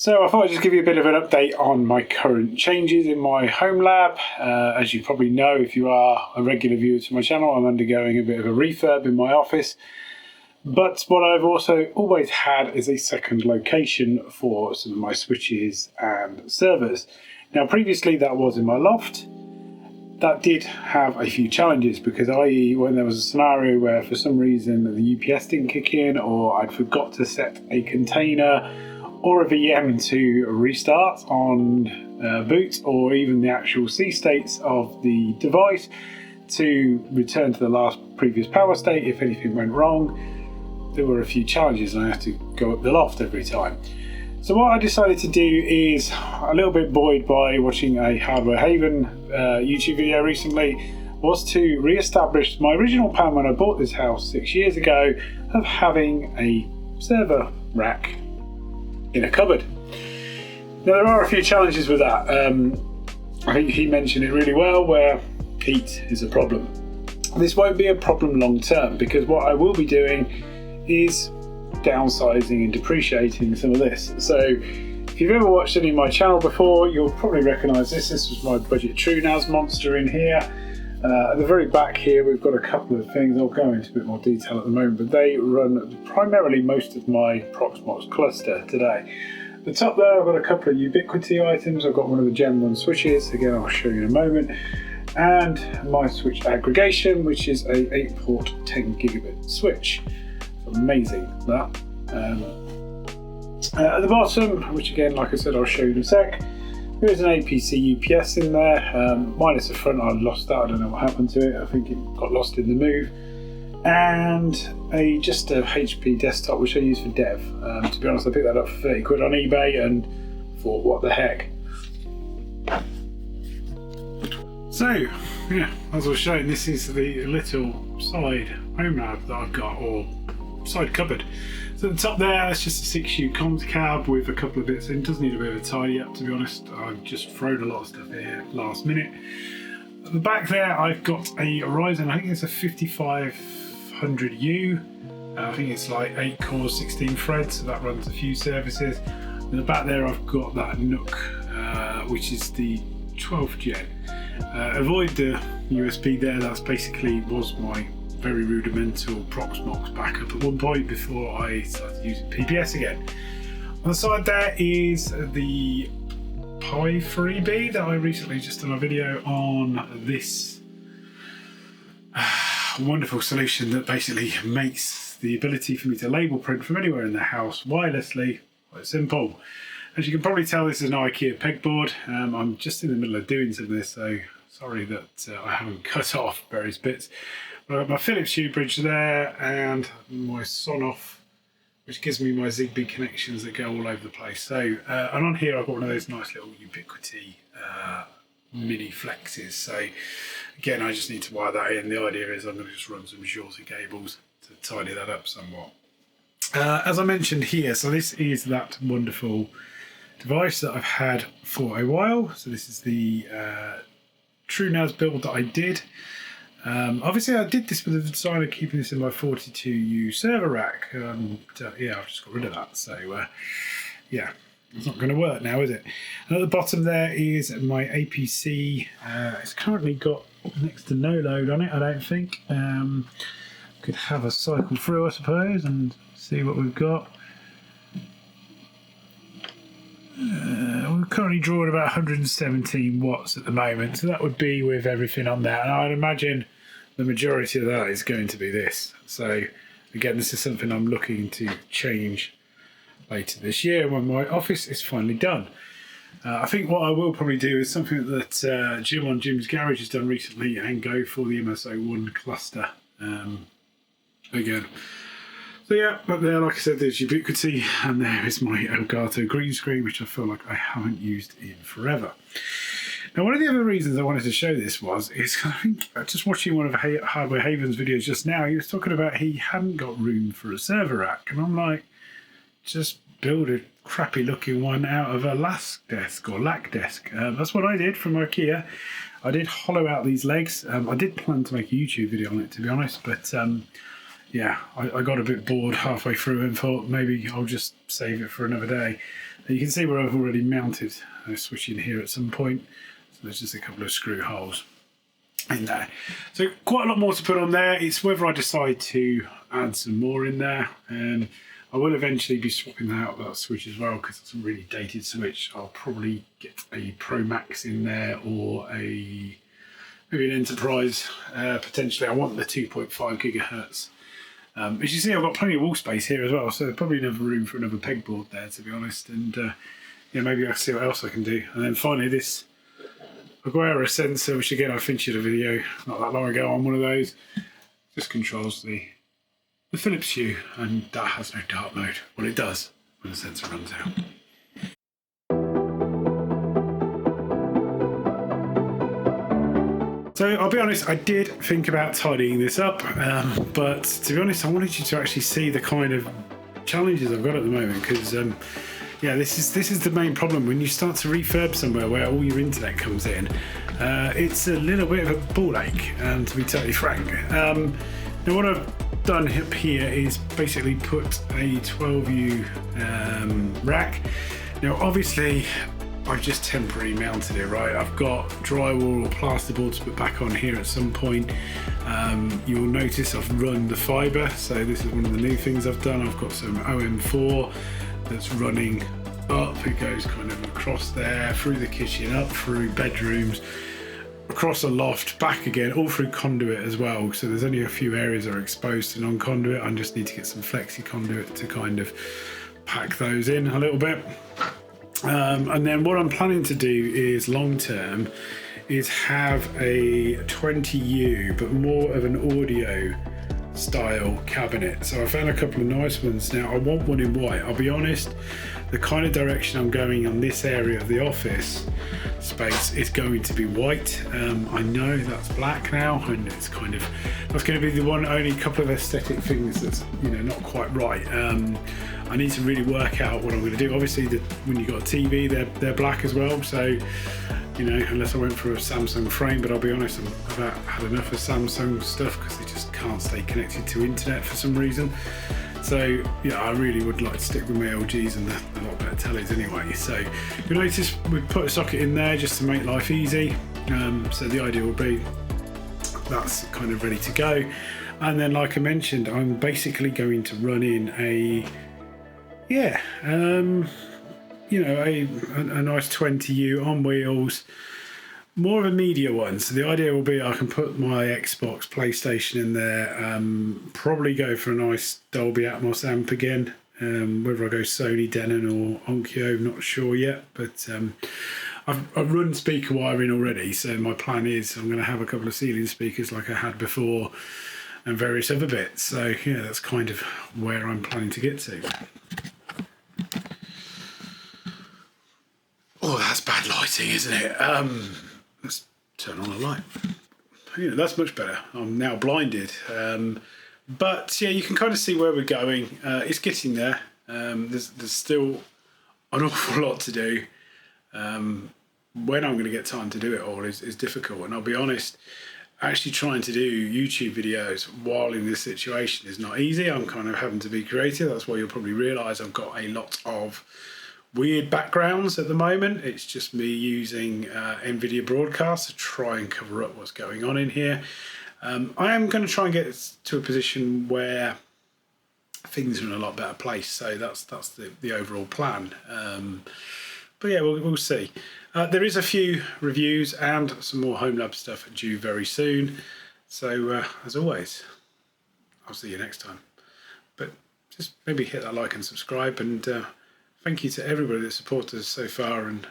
So I thought I'd just give you a bit of an update on my current changes in my Homelab. As you probably know, if you are a regular viewer to my channel, I'm undergoing a bit of a refurb in my office. But what I've also always had is a second location for some of my switches and servers. Now previously that was in my loft. That did have a few challenges because i.e. when there was a scenario where for some reason the UPS didn't kick in, or I'd forgot to set a container or a VM to restart on boot, or even the actual C states of the device to return to the previous power state if anything went wrong, there were a few challenges and I had to go up the loft every time. So what I decided to do is, a little bit buoyed by watching a Hardware Haven YouTube video recently, was to re-establish my original plan when I bought this house 6 years ago of having a server rack in a cupboard. Now there are a few challenges with that. I think he mentioned it really well, where heat is a problem. This won't be a problem long term because what I will be doing is downsizing and depreciating some of this. So if you've ever watched any of my channel before, you'll probably recognise this. This was my budget TrueNAS monster in here. At the very back here we've got a couple of things. I'll go into a bit more detail at the moment, but they run primarily most of my Proxmox cluster today. The top there I've got a couple of Ubiquiti items. I've got one of the Gen 1 switches, again I'll show you in a moment, and my switch aggregation, which is a 8-port 10 gigabit switch. Amazing that. At the bottom, which again like I said I'll show you in a sec, there is an APC UPS in there, minus the front. I lost that, I don't know what happened to it, I think it got lost in the move, and just a HP desktop which I use for dev. To be honest, I picked that up for 30 quid on eBay and thought what the heck. So yeah, as I was showing, this is the little side Homelab that I've got, or side cupboard. So at the top there, that's just a 6U comms cab with a couple of bits in. It does need a bit of a tidy up, to be honest. I've just thrown a lot of stuff here last minute. At the back there, I've got a Ryzen, I think it's a 5500U. I think it's like 8 cores, 16 threads, so that runs a few services. In the back there, I've got that Nook, which is the 12th gen. Avoid the USB there, that's basically was my very rudimental Proxmox backup at one point before I started using PPS again. On the side there is the Pi 3B that I recently just done a video on, this wonderful solution that basically makes the ability for me to label print from anywhere in the house wirelessly quite simple. As you can probably tell, this is an IKEA pegboard. I'm just in the middle of doing some of this, so sorry that I haven't cut off various bits. I've got my Philips Hue bridge there and my Sonoff, which gives me my Zigbee connections that go all over the place. So, and on here I've got one of those nice little Ubiquiti mini flexes. So again, I just need to wire that in. The idea is I'm going to just run some shorter cables to tidy that up somewhat. As I mentioned here, so this is that wonderful device that I've had for a while. So this is the TrueNAS build that I did. Obviously I did this with the design of keeping this in my 42U server rack. Yeah, I've just got rid of that, so yeah, it's not going to work now, is it? And at the bottom there is my APC. It's currently got next to no load on it, I don't think. Could have a cycle through, I suppose, and see what we've got. We're currently drawing about 117 watts at the moment, so that would be with everything on there, and I'd imagine the majority of that is going to be this. So again, this is something I'm looking to change later this year when my office is finally done. I think what I will probably do is something that Jim on Jim's Garage has done recently, and go for the MSO1 cluster again. So yeah, up there, like I said, there's Ubiquiti, and there is my Elgato green screen, which I feel like I haven't used in forever. Now, one of the other reasons I wanted to show this is I think just watching one of Hardware Haven's videos just now, he was talking about he hadn't got room for a server rack, and I'm like, just build a crappy looking one out of a LASK desk or LAC desk. That's what I did from IKEA. I did hollow out these legs. I did plan to make a YouTube video on it, to be honest, but yeah, I got a bit bored halfway through and thought maybe I'll just save it for another day. And you can see where I've already mounted a switch in here at some point. So there's just a couple of screw holes in there. So quite a lot more to put on there. It's whether I decide to add some more in there. And I will eventually be swapping out that switch as well because it's a really dated switch. I'll probably get a Pro Max in there or maybe an Enterprise. Potentially, I want the 2.5 gigahertz. As you see, I've got plenty of wall space here as well, so there's probably enough room for another pegboard there, to be honest. And yeah, maybe I'll see what else I can do. And then finally, this Aguera sensor, which again I featured a video not that long ago on one of those, just controls the Philips Hue, and that has no dark mode. Well, it does when the sensor runs out. So I'll be honest, I did think about tidying this up, but to be honest, I wanted you to actually see the kind of challenges I've got at the moment, because yeah, this is the main problem when you start to refurb somewhere where all your internet comes in. It's a little bit of a ball ache, to be totally frank. Now what I've done up here is basically put a 12U rack. Now obviously I've just temporarily mounted it, right? I've got drywall or plasterboard to put back on here at some point. You'll notice I've run the fibre, so this is one of the new things I've done. I've got some OM4 that's running up. It goes kind of across there, through the kitchen, up through bedrooms, across a loft, back again, all through conduit as well. So there's only a few areas that are exposed to non-conduit. I just need to get some flexi conduit to kind of pack those in a little bit. And then what I'm planning to do is long term is have a 20U but more of an audio style cabinet. So I found a couple of nice ones. Now I want one in white. I'll be honest, the kind of direction I'm going on this area of the office space is going to be white. I know that's black now, and it's kind of, that's going to be the only couple of aesthetic things that's, you know, not quite right. I need to really work out what I'm going to do. Obviously when you've got a TV, they're black as well, so you know, unless I went for a Samsung frame, but I'll be honest, I've about had enough of Samsung stuff because they just can't stay connected to internet for some reason. So yeah, I really would like to stick with my LGs and the lot better tellies anyway. So you'll notice we put a socket in there just to make life easy. So the idea will be that's kind of ready to go. And then like I mentioned, I'm basically going to run in a, yeah, you know, a nice 20U on wheels, more of a media one. So the idea will be I can put my Xbox, PlayStation in there, probably go for a nice Dolby Atmos amp again, whether I go Sony, Denon or Onkyo, not sure yet, but I've run speaker wiring already, so my plan is I'm going to have a couple of ceiling speakers like I had before and various other bits. So yeah, that's kind of where I'm planning to get to. Oh, that's bad lighting, isn't it? Let's turn on a light. You know, that's much better. I'm now blinded. But yeah, you can kind of see where we're going. It's getting there. There's still an awful lot to do. When I'm going to get time to do it all is difficult. And I'll be honest, actually trying to do YouTube videos while in this situation is not easy. I'm kind of having to be creative. That's why you'll probably realise I've got a lot of weird backgrounds at the moment. It's just me using NVIDIA Broadcast to try and cover up what's going on in here. I am going to try and get to a position where things are in a lot better place. So that's the overall plan. But yeah, we'll see. There is a few reviews and some more Homelab stuff due very soon. So as always, I'll see you next time. But just maybe hit that like and subscribe, and thank you to everybody that supported us so far and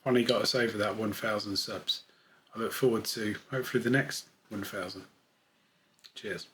finally got us over that 1,000 subs. I look forward to hopefully the next 1,000. Cheers.